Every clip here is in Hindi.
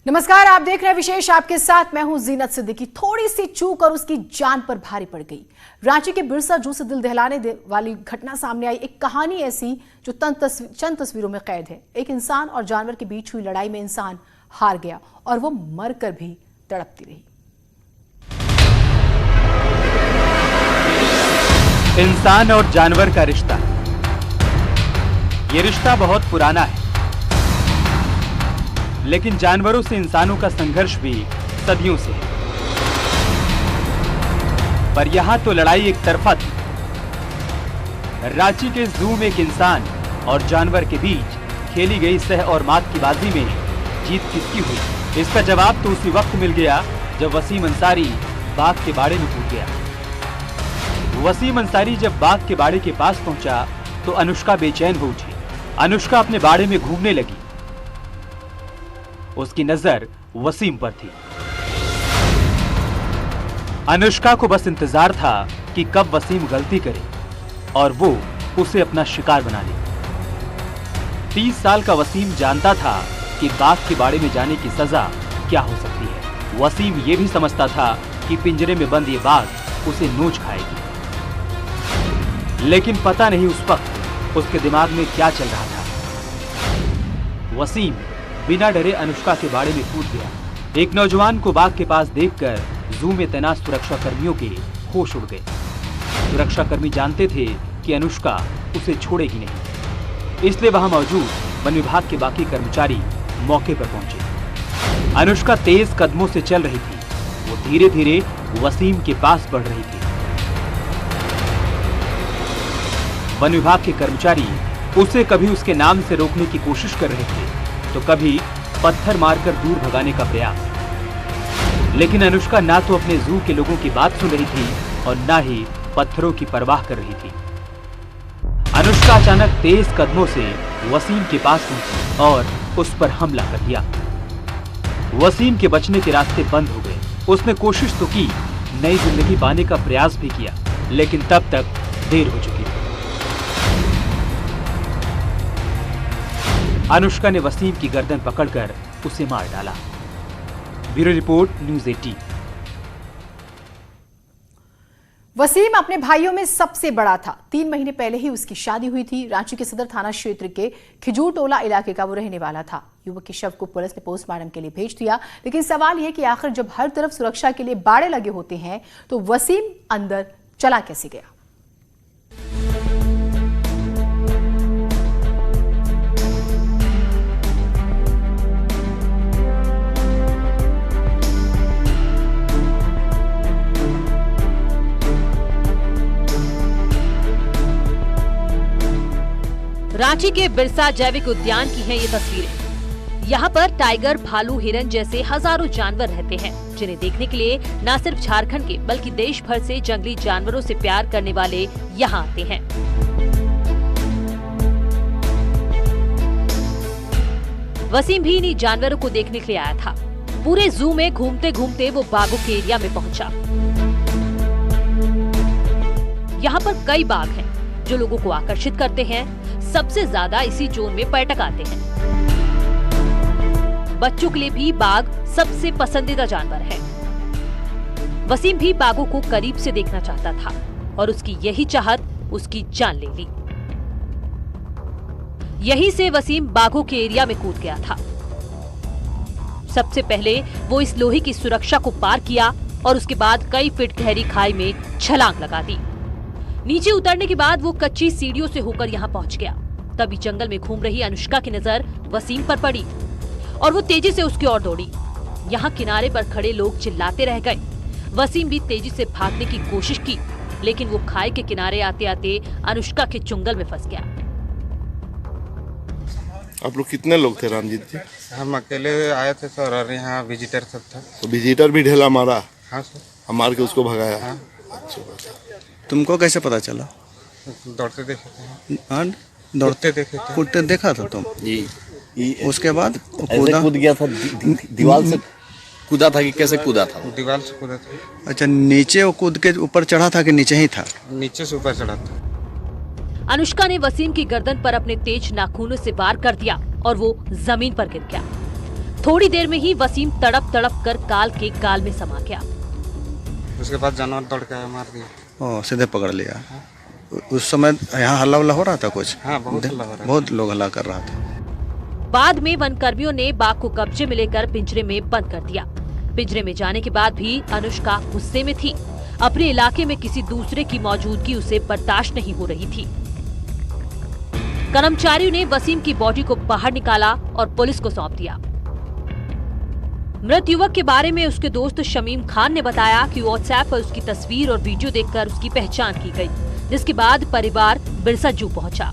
नमस्कार, आप देख रहे हैं विशेष। आपके साथ मैं हूं जीनत सिद्दीकी। थोड़ी सी चूक और उसकी जान पर भारी पड़ गई। रांची के बिरसा जू से दिल दहलाने वाली घटना सामने आई। एक कहानी ऐसी जो चंद तस्वीरों में कैद है। एक इंसान और जानवर के बीच हुई लड़ाई में इंसान हार गया और वो मरकर भी तड़पती रही। इंसान और जानवर का रिश्ता, ये रिश्ता बहुत पुराना है, लेकिन जानवरों से इंसानों का संघर्ष भी सदियों से है। पर यहां तो लड़ाई एक तरफा थी। रांची के जू में एक इंसान और जानवर के बीच खेली गई सह और मात की बाजी में जीत किसकी हुई, इसका जवाब तो उसी वक्त मिल गया जब वसीम अंसारी बाघ के बाड़े में कूद गया। वसीम अंसारी जब बाघ के बाड़े के पास पहुंचा तो अनुष्का बेचैन हो उठी। अनुष्का अपने बाड़े में घूमने लगी। उसकी नजर वसीम पर थी। अनुष्का को बस इंतजार था कि कब वसीम गलती करे और वो उसे अपना शिकार बना ले। 30 साल का वसीम जानता था कि बाघ के बाड़े में जाने की सजा क्या हो सकती है। वसीम ये भी समझता था कि पिंजरे में बंद ये बाघ उसे नोच खाएगी, लेकिन पता नहीं उस वक्त उसके दिमाग में क्या चल रहा था। वसीम बिना डरे अनुष्का के बाड़े में कूद गया। एक नौजवान को बाघ के पास देखकर जू में तैनात सुरक्षा कर्मियों के होश उड़ गए। सुरक्षा कर्मी जानते थे कि अनुष्का उसे छोड़ेगी नहीं, इसलिए वहां मौजूद वन विभाग के बाकी कर्मचारी मौके पर पहुंचे। अनुष्का तेज कदमों से चल रही थी। वो धीरे धीरे वसीम के पास बढ़ रही थी। वन विभाग के कर्मचारी उसे कभी उसके नाम से रोकने की कोशिश कर रहे थे तो कभी पत्थर मारकर दूर भगाने का प्रयास, लेकिन अनुष्का ना तो अपने जू के लोगों की बात सुन रही थी और ना ही पत्थरों की परवाह कर रही थी। अनुष्का अचानक तेज कदमों से वसीम के पास पहुंची और उस पर हमला कर दिया। वसीम के बचने के रास्ते बंद हो गए। उसने कोशिश तो की, नई जिंदगी पाने का प्रयास भी किया, लेकिन तब तक देर हो चुकी थी। अनुष्का ने वसीम की गर्दन पकड़कर उसे मार डाला। Bureau report, news 18। वसीम अपने भाइयों में सबसे बड़ा था। 3 महीने पहले ही उसकी शादी हुई थी। रांची के सदर थाना क्षेत्र के खिजूर टोला इलाके का वो रहने वाला था। युवक के शव को पुलिस ने पोस्टमार्टम के लिए भेज दिया, लेकिन सवाल यह कि आखिर जब हर तरफ सुरक्षा के लिए बाड़े लगे होते हैं तो वसीम अंदर चला कैसे गया। रांची के बिरसा जैविक उद्यान की है ये तस्वीरें। यहाँ पर टाइगर, भालू, हिरन जैसे हजारों जानवर रहते हैं, जिन्हें देखने के लिए न सिर्फ झारखंड के बल्कि देश भर से जंगली जानवरों से प्यार करने वाले यहाँ आते हैं। वसीम भी इन्हीं जानवरों को देखने के लिए आया था। पूरे जू में घूमते घूमते वो बाघों के एरिया में पहुंचा। यहाँ पर कई बाघ हैं जो लोगों को आकर्षित करते हैं। सबसे ज्यादा इसी जोन में पर्यटक आते हैं। बच्चों के लिए भी बाघ सबसे पसंदीदा जानवर है। वसीम भी बाघों को करीब से देखना चाहता था और उसकी यही चाहत उसकी जान ले ली। यहीं से वसीम बाघों के एरिया में कूद गया था। सबसे पहले वो इस लोहे की सुरक्षा को पार किया और उसके बाद कई फीट गहरी खाई में छलांग लगा दी। नीचे उतरने के बाद वो कच्ची सीढ़ियों से होकर यहाँ पहुंच गया। तभी जंगल में घूम रही अनुष्का की नजर वसीम पर पड़ी और वो तेजी से उसकी ओर दौड़ी। यहाँ किनारे पर खड़े लोग चिल्लाते रह गए। वसीम भी तेजी से भागने की कोशिश की, लेकिन वो खाई के किनारे आते आते अनुष्का के चुंगल में फंस गया। आप लोग कितने लोग थे रामजीत जी? हम अकेले आए थे सर, और यहाँ विजिटर सब था। तो विजिटर भी ढेला मारा? हाँ सर। हम मार के उसको भगाया? हाँ। अच्छा। तुमको कैसे पता चला? दौड़ते देखे थे। हाँ, दौड़ते देखे थे। कूदते देखा था तुम? जी। उसके बाद कूद गया था, दीवार से कूदा था कि कैसे कूदा था? दीवार से कूदा था। अच्छा, नीचे वो कूद के ऊपर चढ़ा था कि नीचे ही था? नीचे से ऊपर चढ़ा था। अनुष्का ने वसीम की गर्दन पर अपने तेज नाखूनों से वार कर दिया और वो जमीन पर गिर गया। थोड़ी देर में ही वसीम तड़प तड़प कर काल के गाल में समा गया। उसके बाद जानवर दौड़ के मार दिया। ओ सीधे पकड़ लिया। उस समय यहाँ हल्ला उल्ला हो रहा था कुछ? हाँ, बहुत हल्ला हो रहा था। बहुत लोग हल्ला कर रहा था। बाद में वन कर्मियों ने बाघ को कब्जे में लेकर पिंजरे में बंद कर दिया। पिंजरे में जाने के बाद भी अनुष्का गुस्से में थी। अपने इलाके में किसी दूसरे की मौजूदगी उसे बर्दाश्त नहीं हो रही थी। कर्मचारियों ने वसीम की बॉडी को बाहर निकाला और पुलिस को सौंप दिया। मृत युवक के बारे में उसके दोस्त शमीम खान ने बताया कि व्हाट्सएप पर उसकी तस्वीर और वीडियो देखकर उसकी पहचान की गई, जिसके बाद परिवार बिरसा जू पहुंचा।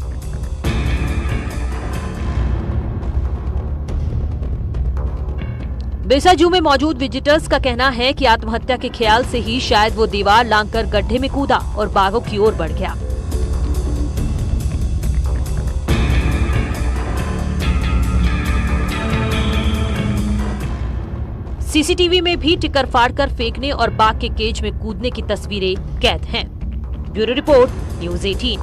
बिरसा जू में मौजूद विजिटर्स का कहना है कि आत्महत्या के ख्याल से ही शायद वो दीवार लांघकर गड्ढे में कूदा और बाघों की ओर बढ़ गया। सीसीटीवी में भी टिकर फाड़कर फेंकने और बाघ के केज में कूदने की तस्वीरें कैद हैं। Bureau report, news 18।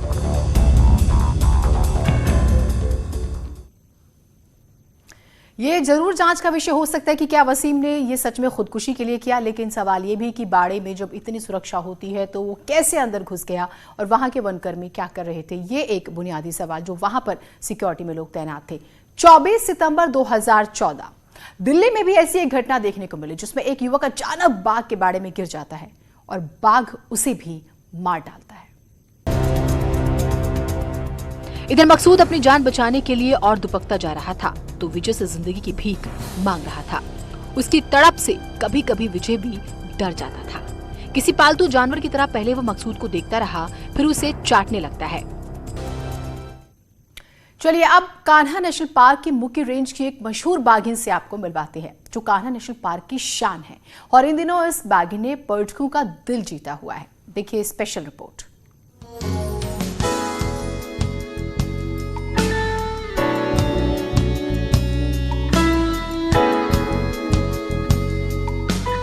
ये जरूर जांच का विषय हो सकता है कि क्या वसीम ने ये सच में खुदकुशी के लिए किया, लेकिन सवाल ये भी कि बाड़े में जब इतनी सुरक्षा होती है तो वो कैसे अंदर घुस गया और वहां के वनकर्मी क्या कर रहे थे, ये एक बुनियादी सवाल जो वहां पर सिक्योरिटी में लोग तैनात थे। 24 सितंबर 2014 दिल्ली में भी ऐसी एक घटना देखने को मिली जिसमें एक युवक अचानक बाघ के बाड़े में गिर जाता है और बाघ उसे भी मार डालता है। इधर मकसूद अपनी जान बचाने के लिए और दुबकता जा रहा था तो विजय से जिंदगी की भीख मांग रहा था। उसकी तड़प से कभी कभी विजय भी डर जाता था। किसी पालतू जानवर की तरह पहले वो मकसूद को देखता रहा, फिर उसे चाटने लगता है। चलिए अब कान्हा नेशनल पार्क की मुख्य रेंज की एक मशहूर बाघिन से आपको मिलवाते हैं जो कान्हा नेशनल पार्क की शान है और इन दिनों इस बाघिन ने पर्यटकों का दिल जीता हुआ है। देखिए special report.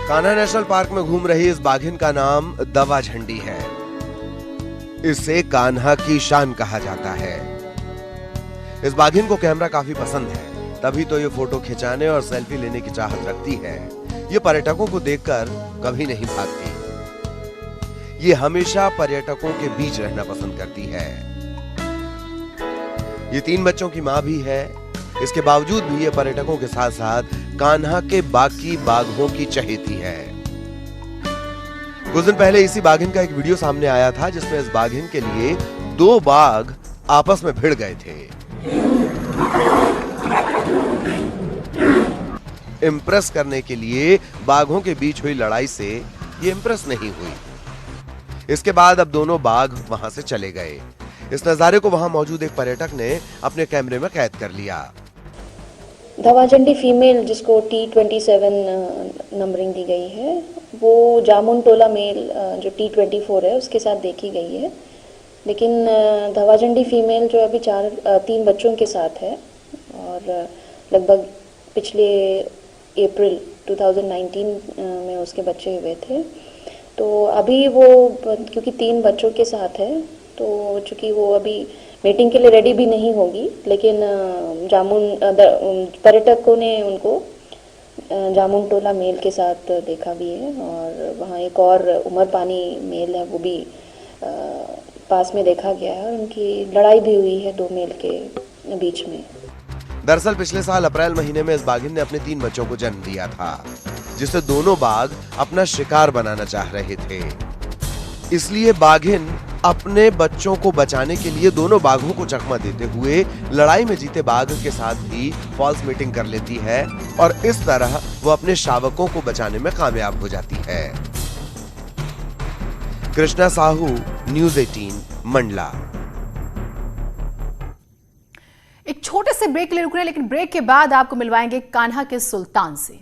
Kanha national park में घूम रही इस बाघिन का नाम दवा झंडी है। इसे कान्हा की शान कहा जाता है। इस बाघिन को कैमरा काफी पसंद है, तभी तो ये फोटो खिंचाने और सेल्फी लेने की चाहत रखती है। ये पर्यटकों को देखकर कभी नहीं भागती। ये हमेशा पर्यटकों के बीच रहना पसंद करती है। ये 3 बच्चों की मां भी है। इसके बावजूद भी ये पर्यटकों के साथ साथ कान्हा के बाकी बाघों की चहेती है। कुछ दिन पहले इसी बाघिन का एक वीडियो सामने आया था जिसमें इस बाघिन के लिए 2 बाघ आपस में भिड़ गए थे। इम्प्रेस करने के लिए बाघों के बीच हुई लड़ाई से ये इम्प्रेस नहीं हुई। इसके बाद अब दोनों बाघ वहां से चले गए। इस नजारे को वहां मौजूद एक पर्यटक ने अपने कैमरे में कैद कर लिया। धवाझंडी फीमेल जिसको T27 नंबरिंग दी गई है, वो जामुन टोला मेल जो T24 है उसके साथ देखी गई है। लेकिन धवाझंडी फीमेल जो अभी 3 बच्चों के साथ है और लगभग पिछले अप्रैल 2019 में उसके बच्चे हुए थे। तो अभी वो क्योंकि 3 बच्चों के साथ है तो चूंकि वो अभी मीटिंग के लिए रेडी भी नहीं होगी, लेकिन पर्यटकों ने उनको जामुन टोला मेल के साथ देखा भी है और वहाँ एक और उमर पानी मेल है वो भी पास में देखा गया है और उनकी लड़ाई भी हुई है 2 मेल के बीच में। दरअसल पिछले साल अप्रैल महीने में इस बाघिन ने अपने 3 बच्चों को जन्म दिया था, जिसे दोनों बाघ अपना शिकार बनाना चाह रहे थे। इसलिए बाघिन अपने बच्चों को बचाने के लिए दोनों बाघों को चकमा देते हुए लड़ाई में जीते बाघ के साथ भी फॉल्स मीटिंग कर लेती है और इस तरह वो अपने शावकों को बचाने में कामयाब हो जाती है। कृष्णा साहू, न्यूज़ 18, मंडला। एक छोटे से ब्रेक के लिए रुक रहे हैं, लेकिन ब्रेक के बाद आपको मिलवाएंगे कान्हा के सुल्तान से।